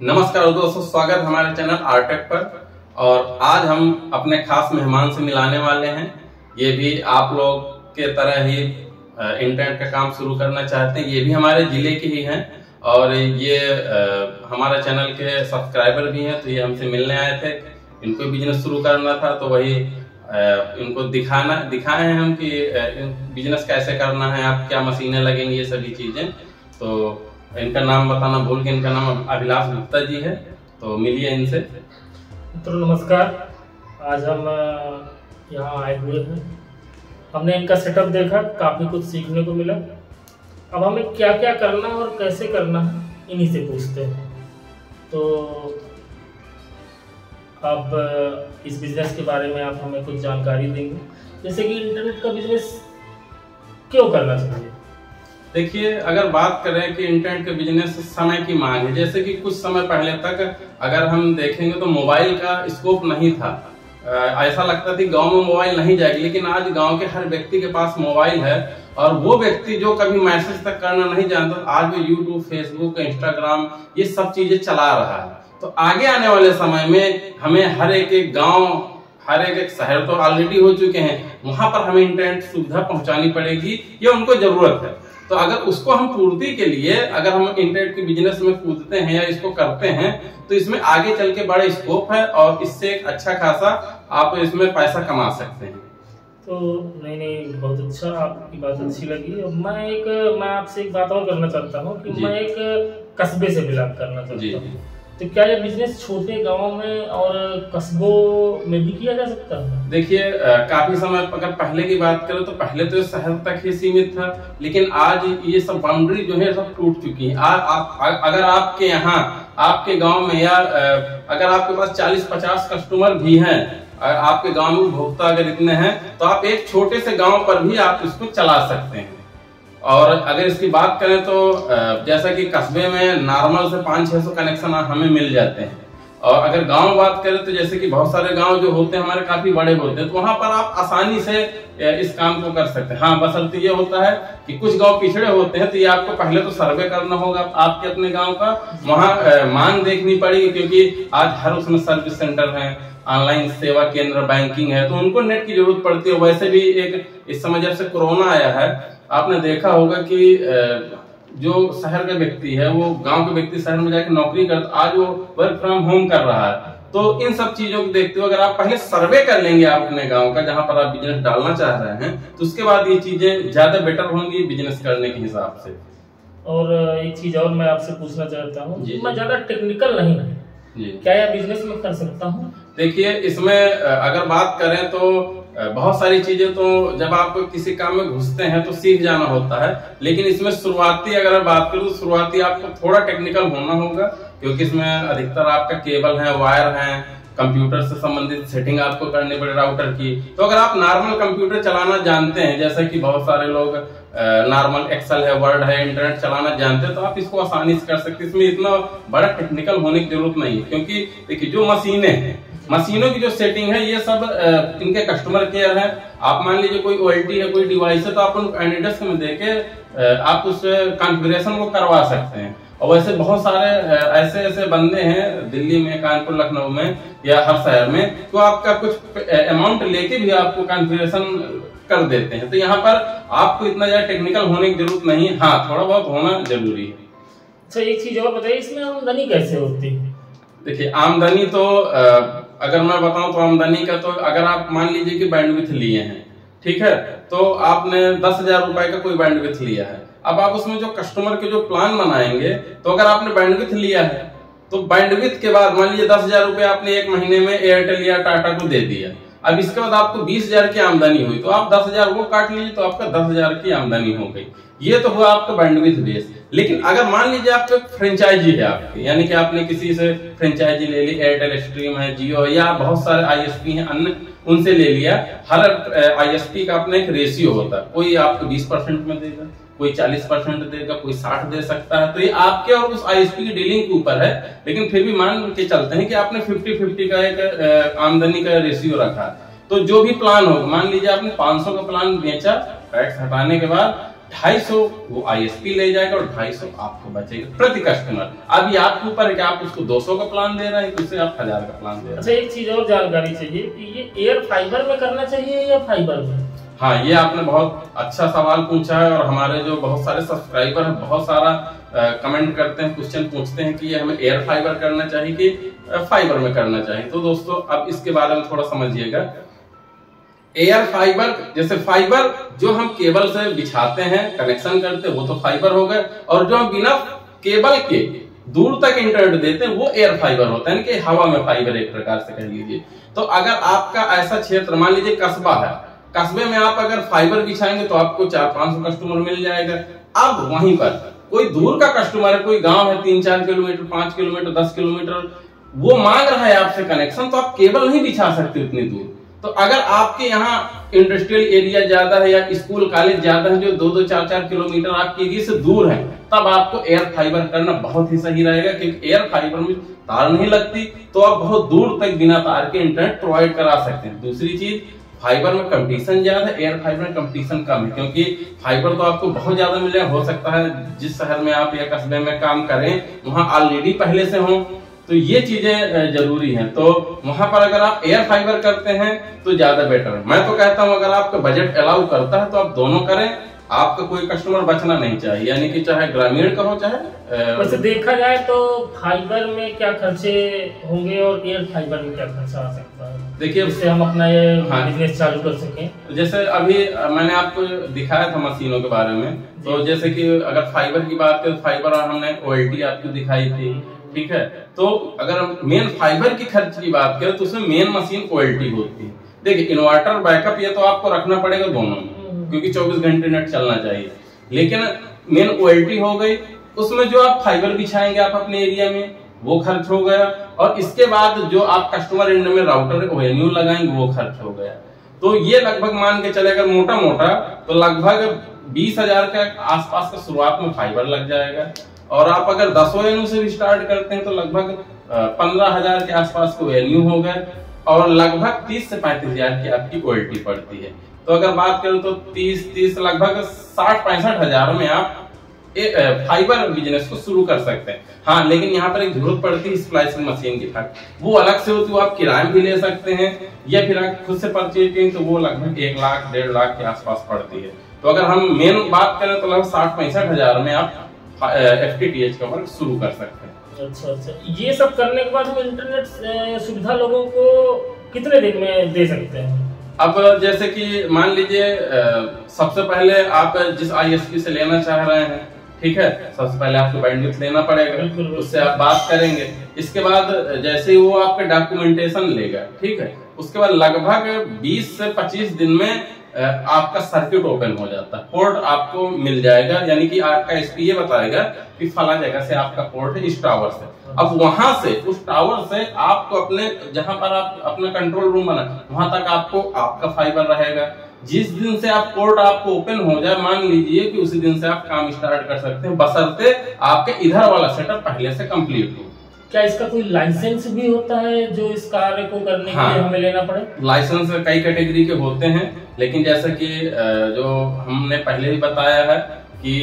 नमस्कार दोस्तों, स्वागत हमारे चैनल आरटेक पर। और आज हम अपने खास मेहमान से मिलाने वाले हैं। ये भी आप लोग के तरह ही इंटरनेट का काम शुरू करना चाहते हैं। ये भी हमारे जिले के ही हैं और ये हमारे चैनल के सब्सक्राइबर भी हैं। तो ये हमसे मिलने आए थे, इनको बिजनेस शुरू करना था, तो वही इनको दिखाए हैं हम कि बिजनेस कैसे करना है, आप क्या मशीनें लगेंगी, ये सभी चीजें। तो इनका नाम बताना भूल गए, इनका नाम अभिलाष गुप्ता जी है। तो मिलिए इनसे। मित्रों नमस्कार। आज हम यहाँ आए हुए हैं। हमने इनका सेटअप देखा, काफ़ी कुछ सीखने को मिला। अब हमें क्या क्या करना है और कैसे करना है, इन्हीं से पूछते हैं। तो अब इस बिजनेस के बारे में आप हमें कुछ जानकारी देंगे, जैसे कि इंटरनेट का बिजनेस क्यों करना चाहिए। देखिए, अगर बात करें कि इंटरनेट के बिजनेस समय की मांग है, जैसे कि कुछ समय पहले तक अगर हम देखेंगे तो मोबाइल का स्कोप नहीं था। ऐसा लगता था कि गांव में मोबाइल नहीं जाएगी, लेकिन आज गांव के हर व्यक्ति के पास मोबाइल है। और वो व्यक्ति जो कभी मैसेज तक करना नहीं जानता, आज वो यूट्यूब, फेसबुक, इंस्टाग्राम ये सब चीजें चला रहा है। तो आगे आने वाले समय में हमें हर एक गाँव, हर एक शहर तो ऑलरेडी हो चुके हैं, वहां पर हमें इंटरनेट सुविधा पहुंचानी पड़ेगी, ये उनको जरूरत है। तो अगर उसको हम पूर्ति के लिए अगर हम इंटरनेट के बिजनेस में कूदते हैं या इसको करते हैं, तो इसमें आगे चल के बड़ा स्कोप है और इससे एक अच्छा खासा आप इसमें पैसा कमा सकते हैं। तो नहीं, बहुत अच्छा, आपकी बात अच्छी लगी। मैं आपसे एक बात और करना चाहता हूँ कि मैं एक कस्बे से बिलोंग करना चाहता हूँ। तो क्या ये बिजनेस छोटे गांवों में और कस्बों में भी किया जा सकता है? देखिए, काफी समय अगर पहले की बात करें तो पहले तो शहर तक ही सीमित था, लेकिन आज ये सब बाउंड्री जो है सब टूट चुकी है। अगर आपके यहाँ, आपके गांव में या अगर आपके पास 40-50 कस्टमर भी हैं, आपके गांव में उपभोक्ता अगर इतने हैं, तो आप एक छोटे से गांव पर भी आप इसको चला सकते हैं। और अगर इसकी बात करें तो जैसा कि कस्बे में नॉर्मल से 500-600 कनेक्शन हमें मिल जाते हैं। और अगर गांव बात करें तो जैसे कि बहुत सारे गांव जो होते हैं हमारे काफी बड़े होते हैं, तो वहां पर आप आसानी से इस काम को कर सकते हैं। हाँ, बशर्ते ये होता है कि कुछ गांव पिछड़े होते हैं, तो ये आपको पहले तो सर्वे करना होगा आपके अपने गाँव का, वहाँ मांग देखनी पड़ेगी, क्योंकि आज हर उसमें सर्विस सेंटर है, ऑनलाइन सेवा केंद्र, बैंकिंग है, तो उनको नेट की जरूरत पड़ती है। वैसे भी एक इस समय जब से कोरोना आया है, आपने देखा होगा कि जो शहर का व्यक्ति है वो गांव के व्यक्ति शहर में जाकर नौकरी करता, आज वो वर्क फ्रॉम होम कर रहा है। तो इन सब चीजों को देखते हुए अगर आप पहले सर्वे कर लेंगे आप अपने गांव का, जहां पर आप बिजनेस डालना चाह रहे हैं, तो उसके बाद ये चीजें ज्यादा बेटर होंगी बिजनेस करने के हिसाब से। और एक चीज और मैं आपसे पूछना चाहता हूँ, मैं ज्यादा टेक्निकल नहीं हूँ, क्या यह बिजनेस में कर सकता हूँ? देखिए, इसमें अगर बात करें तो बहुत सारी चीजें तो जब आप किसी काम में घुसते हैं तो सीख जाना होता है, लेकिन इसमें शुरुआती अगर बात करूं तो शुरुआती आपको थोड़ा टेक्निकल होना होगा, क्योंकि इसमें अधिकतर आपका केबल है, वायर है, कंप्यूटर से संबंधित सेटिंग आपको करनी पड़े राउटर की। तो अगर आप नॉर्मल कंप्यूटर चलाना जानते हैं, जैसा कि बहुत सारे लोग नॉर्मल एक्सेल है, वर्ड है, इंटरनेट चलाना जानते हैं, तो आप इसको आसानी से कर सकते हैं। इसमें इतना बड़ा टेक्निकल होने की जरूरत नहीं है, क्योंकि देखिए जो मशीनें हैं, मशीनों की जो सेटिंग है ये सब इनके कस्टमर केयर है। आप मान लीजिए कोई OLT है, कोई डिवाइस है, तो आप उनको एनीडेस्क में देके आप उस कॉन्फ़िगरेशन को करवा सकते हैं। और वैसे बहुत सारे ऐसे बंदे हैं दिल्ली में, कानपुर, लखनऊ में या हर शहर में, तो आपका कुछ अमाउंट लेके भी आपको कॉन्फ़िगरेशन कर देते हैं। तो यहाँ पर आपको इतना ज्यादा टेक्निकल होने की जरूरत नहीं है, हाँ थोड़ा बहुत होना जरूरी है। अच्छा, एक चीज और बताइए, इसमें आमदनी कैसे होती है? देखिए, आमदनी तो अगर मैं बताऊं तो आमदनी का तो अगर आप मान लीजिए कि बैंडविड्थ लिए हैं, ठीक है, तो आपने 10,000 रुपए का कोई बैंडविड्थ लिया है। अब आप उसमें जो कस्टमर के जो प्लान बनाएंगे, तो अगर आपने बैंडविड्थ लिया है तो बैंडविड्थ के बाद मान लीजिए 10,000 रुपए आपने एक महीने में एयरटेल या टाटा को दे दिया। अब इसके बाद आपको 20,000 की आमदनी हुई, तो आप 10,000 वो काट लीजिए, तो आपका 10,000 की आमदनी हो गई। ये तो हुआ आपका बैंडविड्थ बेस। लेकिन अगर मान लीजिए आपको फ्रेंचाइजी है आपकी, यानी कि आपने किसी से फ्रेंचाइजी ले ली, एयरटेल, स्ट्रीम है, जियो है, या बहुत सारे ISP हैं अन्य, उनसे ले लिया। हर ISP का अपना एक रेशियो होता है, कोई आपको 20% में देगा, कोई 40% देगा, कोई 60 दे सकता है। तो ये आपके और उस ISP की डीलिंग के ऊपर है, लेकिन फिर भी मान के चलते हैं कि आपने 50-50 का एक आमदनी का रेशियो रखा। तो जो भी प्लान होगा, मान लीजिए आपने 500 का प्लान बेचा, टैक्स हटाने के बाद 250 वो ISP ले जाएगा और 250 आपको बचेगा प्रति कस्टमर। अब ये आपके ऊपर है कि आप उसको 200 का प्लान दे रहे हैं कि उससे आप 1000 का प्लान दे रहे हैं। अच्छा, एक चीज और जानकारी चाहिए कि ये एयर फाइबर में करना चाहिए या फाइबर में? हाँ, ये आपने बहुत अच्छा सवाल पूछा है और हमारे जो बहुत सारे सब्सक्राइबर हैं बहुत सारा कमेंट करते हैं, क्वेश्चन पूछते हैं कि ये हमें एयर फाइबर करना चाहिए कि फाइबर में करना चाहिए। तो दोस्तों अब इसके बारे में थोड़ा समझिएगा। एयर फाइबर, जैसे फाइबर जो हम केबल से बिछाते हैं, कनेक्शन करते हैं, वो तो फाइबर हो गए, और जो हम बिना केबल के दूर तक इंटरनेट देते हैं वो एयर फाइबर होता है, कि हवा में फाइबर एक प्रकार से कह लीजिए। तो अगर आपका ऐसा क्षेत्र, मान लीजिए कस्बा है, कस्बे में आप अगर फाइबर बिछाएंगे तो आपको 400-500 कस्टमर मिल जाएगा। अब वहीं पर कोई दूर का कस्टमर है, कोई गांव है 3-4 किलोमीटर, 5 किलोमीटर, 10 किलोमीटर, वो मांग रहा है आपसे कनेक्शन, तो आप केबल नहीं बिछा सकते उतनी दूर। तो अगर आपके यहाँ इंडस्ट्रियल एरिया ज्यादा है या स्कूल कॉलेज ज्यादा है जो 2-2, 4-4 किलोमीटर आपके एरिया से दूर है, तब आपको एयर फाइबर करना बहुत ही सही रहेगा, क्योंकि एयर फाइबर में तार नहीं लगती, तो आप बहुत दूर तक बिना तार के इंटरनेट प्रोवाइड करा सकते हैं। दूसरी चीज, फाइबर में कंपटीशन ज्यादा है, एयर फाइबर में कंपटीशन कम है, क्योंकि फाइबर तो आपको बहुत ज्यादा मिलेगा। हो सकता है जिस शहर में आप या कस्बे में काम करें वहां ऑलरेडी पहले से हो, तो ये चीजें जरूरी हैं। तो वहां पर अगर आप एयर फाइबर करते हैं तो ज्यादा बेटर है। मैं तो कहता हूं अगर आपका बजट अलाउ करता है तो आप दोनों करें, आपका कोई कस्टमर बचना नहीं चाहिए, यानी कि चाहे ग्रामीण का हो चाहे। वैसे देखा जाए तो फाइबर में क्या खर्चे होंगे और एयर फाइबर में क्या खर्चा आ सकता है, देखिए जिससे हम अपना ये बिजनेस चालू कर सकें। जैसे अभी मैंने आपको दिखाया था मशीनों के बारे में, तो जैसे कि अगर फाइबर की बात करें, फाइबर हमने OLT आपको दिखाई थी, ठीक है। तो अगर हम मेन फाइबर की खर्च की बात करें तो उसमें मेन मशीन OLT होती है। देखिए इन्वर्टर बैकअप ये तो आपको रखना पड़ेगा दोनों में, क्योंकि 24 घंटे नेट चलना चाहिए, लेकिन मेन OLT हो गई, उसमें जो आप फाइबर बिछाएंगे आप अपने एरिया में वो खर्च हो गया, और इसके बाद जो आप कस्टमर एंड में राउटर ONU लगाएंगे वो खर्च हो गया। तो ये लगभग मान के चले, अगर मोटा मोटा तो लगभग 20,000 के आसपास का शुरुआत में फाइबर लग जाएगा, और आप अगर 10 ONU से भी स्टार्ट करते हैं तो लगभग 15,000 के आसपास को ONU हो गए, और लगभग 30 से 35,000 की आपकी OLT पड़ती है। तो अगर बात करें तो 30 लगभग 60-65 हजार में आप फाइबर बिजनेस को शुरू कर सकते हैं। हाँ, लेकिन यहाँ पर एक जरूरत पड़ती है स्प्लाइसिंग मशीन की, वो अलग से होती है, वो आप किराए भी ले सकते हैं, या फिर आप खुद से परचेज करें तो वो लगभग 1 लाख 1.5 लाख के आसपास पड़ती है। तो अगर हम मेन बात करें तो लगभग 60-65 हजार में आप FTTH का वर्क शुरू कर सकते हैं। अच्छा, ये सब करने के बाद हम इंटरनेट सुविधा लोगों को कितने दिन में दे सकते हैं? अब जैसे कि मान लीजिए सबसे पहले आप जिस ISP से लेना चाह रहे हैं, ठीक है, सबसे पहले आपको बैंडविड्थ लेना पड़ेगा, उससे आप बात करेंगे। इसके बाद जैसे ही वो आपका डॉक्यूमेंटेशन लेगा, ठीक है, उसके बाद लगभग 20 से 25 दिन में आपका सर्किट ओपन हो जाता है, पोर्ट आपको मिल जाएगा, यानी कि आपका SP ये बताएगा कि फला जगह से आपका पोर्ट है इस टावर से। अब वहां से, उस टावर से आपको अपने जहां पर आप अपना कंट्रोल रूम बना वहां तक आपको आपका फाइबर रहेगा। जिस दिन से आप पोर्ट आपको ओपन हो जाए, मान लीजिए कि उसी दिन से आप काम स्टार्ट कर सकते हैं, बशर्ते आपके इधर वाला सेटअप पहले से कंप्लीट हो। क्या इसका कोई लाइसेंस भी होता है जो इस कार्य को करने के लिए हमें लेना पड़े? लाइसेंस कई कैटेगरी के होते हैं, लेकिन जैसे कि जो हमने पहले भी बताया है कि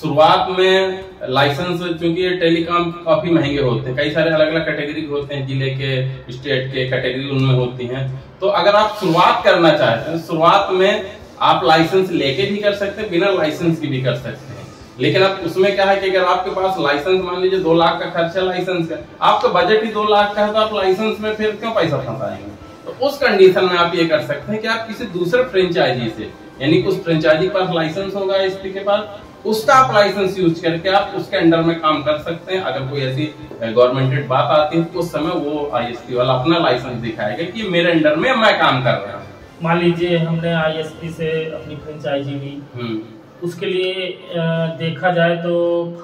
शुरुआत में लाइसेंस, क्योंकि ये टेलीकॉम काफी महंगे होते हैं, कई सारे अलग अलग कैटेगरी के होते हैं, जिले के, स्टेट के कैटेगरी उनमें होती हैं। तो अगर आप शुरुआत करना चाहते हैं, शुरुआत में आप लाइसेंस लेके भी कर सकते हैं, बिना लाइसेंस की भी कर सकते हैं। लेकिन अब उसमें क्या है कि अगर आपके पास लाइसेंस, मान लीजिए 2 लाख का खर्चा लाइसेंस का, आपका बजट ही 2 लाख का है, तो आप लाइसेंस में फिर क्यों पैसा फंसाएंगे? तो उस कंडीशन में आप ये कर सकते हैं कि आप किसी दूसरे फ्रेंचाइजी से, यानी कि उस फ्रेंचाइजी के पास लाइसेंस होगा ISP के पास, उसका आप लाइसेंस यूज करके आप उसके अंडर में काम कर सकते हैं। अगर कोई ऐसी गवर्नमेंटेड बात आती है तो उस समय वो ISP वाला अपना लाइसेंस दिखाएगा कि मेरे अंडर में मैं काम कर रहा हूँ। मान लीजिए हमने ISP से अपनी फ्रेंचाइजी ली, उसके लिए देखा जाए तो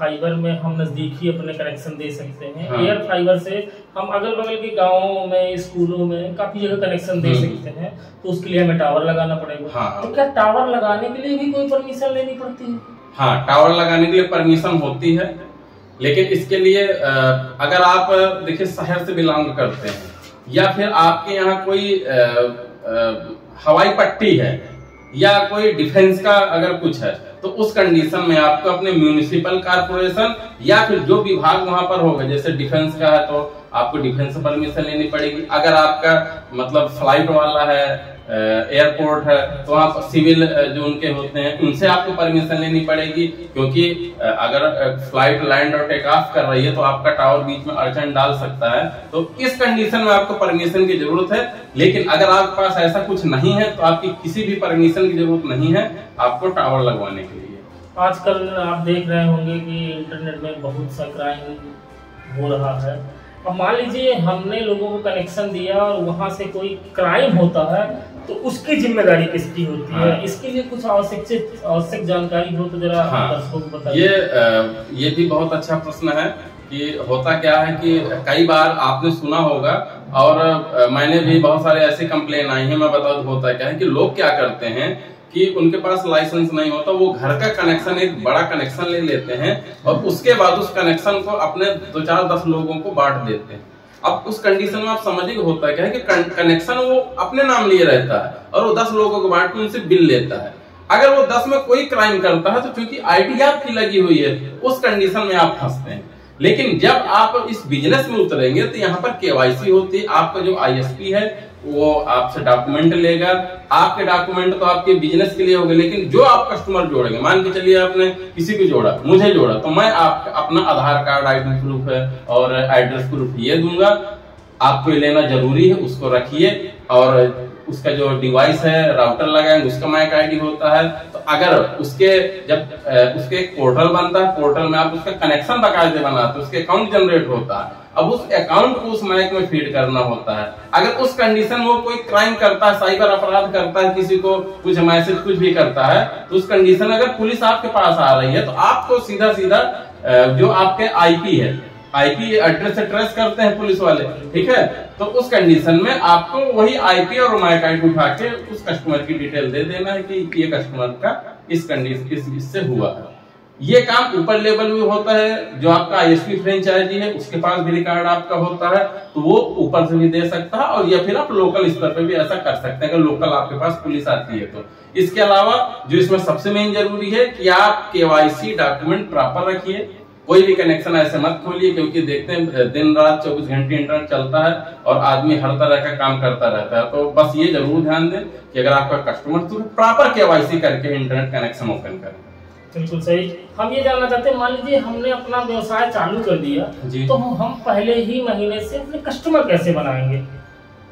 फाइबर में हम नजदीकी अपने कनेक्शन दे सकते हैं। हाँ। एयर फाइबर से हम अगल बगल के गांवों में, स्कूलों में काफी जगह कनेक्शन दे सकते हैं, तो उसके लिए हमें टावर लगाना पड़ेगा। हाँ। तो क्या टावर लगाने के लिए भी कोई परमिशन लेनी पड़ती है? हाँ, टावर लगाने के लिए परमिशन होती है, लेकिन इसके लिए अगर आप देखिए शहर से बिलोंग करते हैं, या फिर आपके यहाँ कोई हवाई पट्टी है, या कोई डिफेंस का अगर कुछ है, तो उस कंडीशन में आपको अपने म्यूनिसिपल कॉर्पोरेशन या फिर जो विभाग वहां पर होगा, जैसे डिफेंस का है तो आपको डिफेंस परमिशन लेनी पड़ेगी। अगर आपका मतलब फ्लाइट वाला है, एयरपोर्ट है, तो वहाँ पर सिविल जो उनके होते हैं उनसे आपको परमिशन लेनी पड़ेगी, क्योंकि अगर फ्लाइट लैंड और टेक ऑफ कर रही है तो आपका टावर बीच में अड़चन डाल सकता है। तो इस कंडीशन में आपको परमिशन की जरूरत है। लेकिन अगर आपके पास ऐसा कुछ नहीं है तो आपकी किसी भी परमिशन की जरूरत नहीं है आपको टावर लगवाने के लिए। आजकल आप देख रहे होंगे कि इंटरनेट में बहुत सा क्राइम हो रहा है। अब मान लीजिए हमने लोगों को कनेक्शन दिया और वहां से कोई क्राइम होता है तो उसकी जिम्मेदारी किसकी होती है? इसके लिए कुछ आवश्यक जानकारी हो तो जरा दर्शकों को बताइए। ये भी बहुत अच्छा प्रश्न है कि होता क्या है कि कई बार आपने सुना होगा और मैंने भी बहुत सारे ऐसे कंप्लेन आई है, मैं बता दूं होता क्या है कि लोग क्या करते हैं कि उनके पास लाइसेंस नहीं होता, वो घर का कनेक्शन एक बड़ा कनेक्शन ले लेते हैं और उसके बाद उस कनेक्शन को अपने 2-4-10 लोगों को बांट देते हैं। अब उस कंडीशन में आप समझिए होता क्या है कि कनेक्शन वो अपने नाम लिए रहता है और वो 10 लोगों को बांट के उनसे बिल लेता है। अगर वो 10 में कोई क्राइम करता है तो क्योंकि आईडी आपकी लगी हुई है उस कंडीशन में आप फंसते हैं। लेकिन जब आप इस बिजनेस में उतरेंगे तो यहाँ पर केवाईसी होती है, आपका जो आईएसपी है वो आपसे डॉक्यूमेंट लेगा। आपके डॉक्यूमेंट तो आपके बिजनेस के लिए होंगे, लेकिन जो आप कस्टमर जोड़ेंगे, मान के चलिए आपने किसी को जोड़ा, मुझे जोड़ा, तो मैं आप अपना आधार कार्ड, आईडी प्रूफ है और एड्रेस प्रूफ ये दूंगा। आपको लेना जरूरी है, उसको रखिए। और उसका जो डिवाइस है, राउटर लगाएंगे, उसका मैक आईडी होता है। तो अगर उसके जब उसके एक पोर्टल बनता है, पोर्टल में आप उसका कनेक्शन बकायदे बनाते हैं, उसके अकाउंट जनरेट होता है। अब उस अकाउंट को उस मैक में फीड करना होता है। अगर उस कंडीशन में वो कोई क्राइम करता है, साइबर अपराध करता है, किसी को कुछ मैसेज कुछ भी करता है, तो उस कंडीशन में अगर पुलिस आपके पास आ रही है तो आपको सीधा सीधा जो आपके आईपी है, आईपी एड्रेस से ट्रेस करते हैं पुलिस वाले, ठीक है। तो उस कंडीशन में आपको वही आईपी और मैक आईडी उठा के उस कस्टमर की डिटेल दे देना है कि ये कस्टमर का इस कंडीशन इससे हुआ है। ये काम ऊपर लेवल में होता है। जो आपका आईएसपी फ्रेंचाइजी है उसके पास भी रिकॉर्ड आपका होता है, तो वो ऊपर से भी दे सकता है। और या फिर आप लोकल स्तर पे भी ऐसा कर सकते हैं अगर लोकल आपके पास पुलिस आती है तो। इसके अलावा जो इसमें सबसे मेन जरूरी है कि आप केवाईसी डॉक्यूमेंट प्रॉपर रखिए। कोई भी कनेक्शन ऐसे मत खोलिए, क्योंकि देखते हैं दिन रात 24 घंटे इंटरनेट चलता है और आदमी हर तरह का काम करता रहता है। तो बस ये जरूर ध्यान दें कि अगर आपका कस्टमर तो प्रॉपर केवाईसी करके इंटरनेट कनेक्शन ओपन करें। बिल्कुल सही। हम ये जानना चाहते हैं, मान लीजिए हमने अपना व्यवसाय चालू कर दिया तो हम पहले ही महीने से अपने कस्टमर कैसे बनाएंगे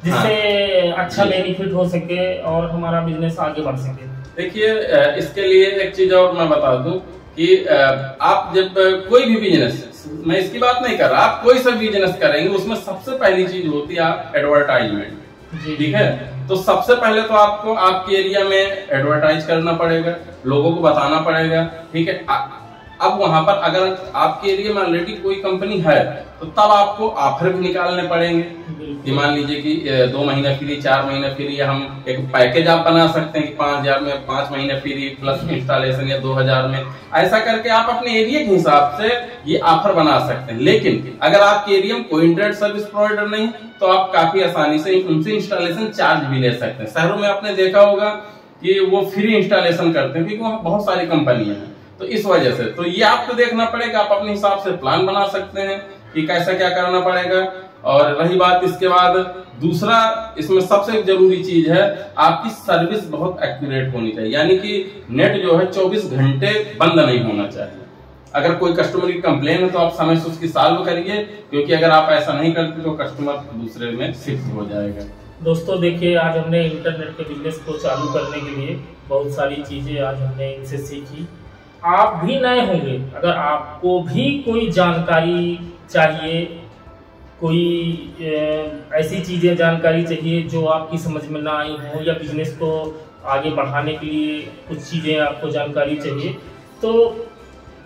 जिससे अच्छा बेनिफिट हो सके और हमारा बिजनेस आगे बढ़ सके? देखिए, इसके लिए एक चीज और मैं बता दूं कि आप जब कोई भी बिजनेस, मैं इसकी बात नहीं कर रहा, आप कोई सा बिजनेस करेंगे उसमें सबसे पहली चीज होती है आप एडवर्टाइजमेंट, ठीक है। तो सबसे पहले तो आपको आपके एरिया में एडवर्टाइज करना पड़ेगा, लोगों को बताना पड़ेगा, ठीक है। अब वहां पर अगर आपके एरिया में ऑलरेडी कोई कंपनी है तो तब आपको ऑफर भी निकालने पड़ेंगे कि मान लीजिए कि 2 महीना फ्री, 4 महीना फ्री, या हम एक पैकेज आप बना सकते हैं कि 5000 में 5 महीने फ्री प्लस इंस्टॉलेशन, या 2000 में। ऐसा करके आप अपने एरिया के हिसाब से ये ऑफर बना सकते हैं। लेकिन अगर आपके एरिया में कोई इंटरनेट सर्विस प्रोवाइडर नहीं तो आप काफी आसानी से उनसे इंस्टॉलेशन चार्ज भी ले सकते हैं। शहरों में आपने देखा होगा कि वो फ्री इंस्टॉलेशन करते हैं क्योंकि वहाँ बहुत सारी कंपनियां हैं। तो इस वजह से तो ये आपको देखना पड़ेगा, आप अपने हिसाब से प्लान बना सकते हैं कि कैसा क्या करना पड़ेगा। और रही बात इसके बाद दूसरा, इसमें सबसे जरूरी चीज है आपकी सर्विस बहुत एक्यूरेट होनी चाहिए, यानी कि नेट जो है 24 घंटे बंद नहीं होना चाहिए। अगर कोई कस्टमर की कंप्लेन है तो आप समय से उसकी सॉल्व करिए, क्योंकि अगर आप ऐसा नहीं करते तो कस्टमर दूसरे में शिफ्ट हो जाएगा। दोस्तों देखिए, आज हमने इंटरनेट के बिजनेस को चालू करने के लिए बहुत सारी चीजें आज हमने इनसे सीखी। आप भी नए होंगे, अगर आपको भी कोई जानकारी चाहिए, कोई ऐसी चीजें जानकारी चाहिए जो आपकी समझ में ना आई हो, या बिजनेस को आगे बढ़ाने के लिए कुछ चीजें आपको जानकारी चाहिए, तो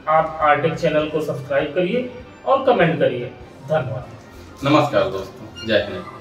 आप आरटेक चैनल को सब्सक्राइब करिए और कमेंट करिए। धन्यवाद। नमस्कार दोस्तों, जय हिंद।